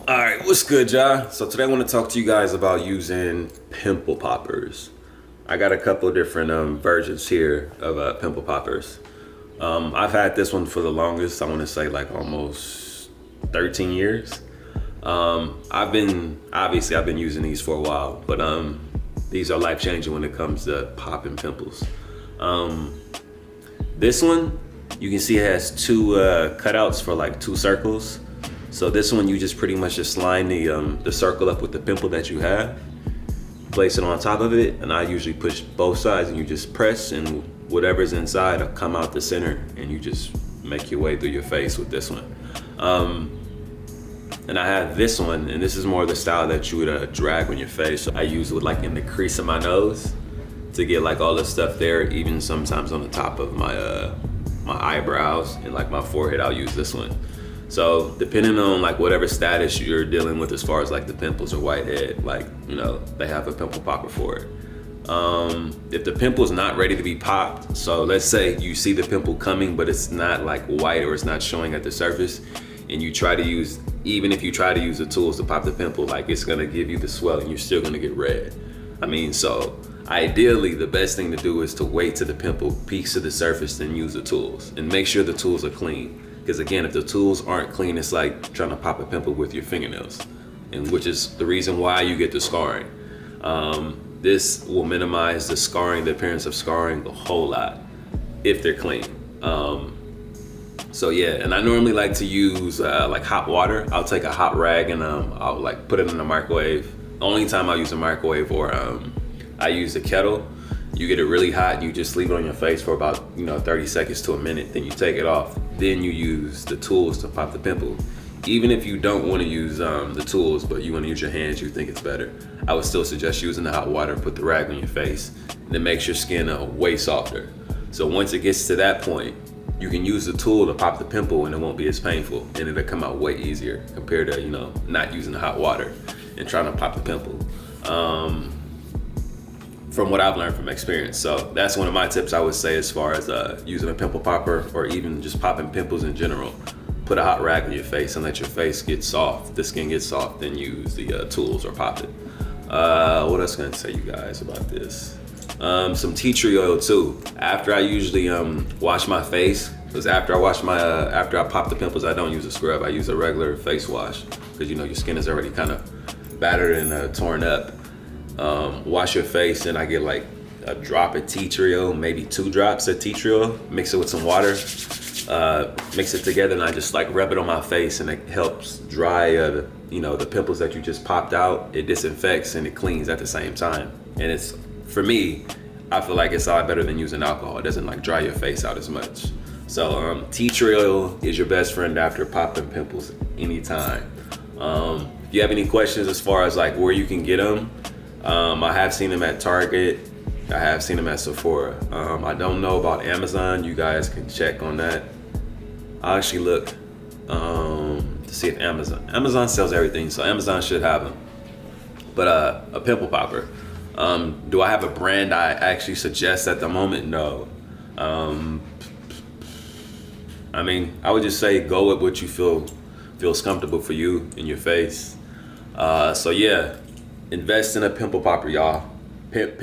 All right, what's good, y'all? So today I want to talk to you guys about using pimple poppers. I got a couple of different versions here of pimple poppers. I've had this one for the longest. I want to say like almost 13 years. I've been using these for a while, but these are life changing when it comes to popping pimples. This one, you can see it has two cutouts for like two circles. So this one, you just pretty much just line the circle up with the pimple that you have, place it on top of it, and I usually push both sides and you just press, and whatever's inside will come out the center, and you just make your way through your face with this one. And I have this one, and this is more the style that you would drag on your face. So I use it like in the crease of my nose to get like all the stuff there, even sometimes on the top of my eyebrows and like my forehead. I'll use this one. So depending on like whatever status you're dealing with as far as like the pimples or whitehead, like, you know, they have a pimple popper for it. If the pimple's not ready to be popped, so let's say you see the pimple coming, but it's not like white or it's not showing at the surface, and you try to use, even if you try to use the tools to pop the pimple, like it's gonna give you the swelling, you're still gonna get red. I mean, so ideally the best thing to do is to wait till the pimple peaks to the surface, then use the tools, and make sure the tools are clean. Because again, if the tools aren't clean, it's like trying to pop a pimple with your fingernails, and which is the reason why you get the scarring. This will minimize the scarring, the appearance of scarring, a whole lot if they're clean. So yeah, and I normally like to use like hot water. I'll take a hot rag and I'll like put it in the microwave. Only time I use a microwave, or I use the kettle. You get it really hot and you just leave it on your face for about 30 seconds to a minute, then you take it off. Then you use the tools to pop the pimple. Even if you don't want to use the tools, but you want to use your hands, you think it's better, I would still suggest using the hot water, put the rag on your face, and it makes your skin way softer. So once it gets to that point, you can use the tool to pop the pimple and it won't be as painful, and it'll come out way easier compared to not using the hot water and trying to pop the pimple. From what I've learned from experience. So that's one of my tips I would say as far as using a pimple popper, or even just popping pimples in general. Put a hot rag on your face and let your face get soft, the skin get soft, then use the tools or pop it. What else can I tell you guys about this? Some tea tree oil too. After I usually wash my face, because after I pop the pimples, I don't use a scrub, I use a regular face wash, because your skin is already kind of battered and torn up. Wash your face, and I get like a drop of tea tree oil, maybe 2 drops of tea tree oil, mix it with some water, mix it together, and I just like rub it on my face, and it helps dry the pimples that you just popped out. It disinfects and it cleans at the same time. And it's, for me, I feel like it's a lot better than using alcohol. It doesn't like dry your face out as much. So tea tree oil is your best friend after popping pimples anytime. If you have any questions as far as like where you can get them, I have seen them at Target. I have seen them at Sephora. I don't know about Amazon. You guys can check on that. I'll actually look to see if Amazon sells everything, so Amazon should have them. But a pimple popper. Do I have a brand I actually suggest at the moment? No. I mean, I would just say go with what you feels comfortable for you in your face. So yeah. Invest in a pimple popper, y'all. Pimp.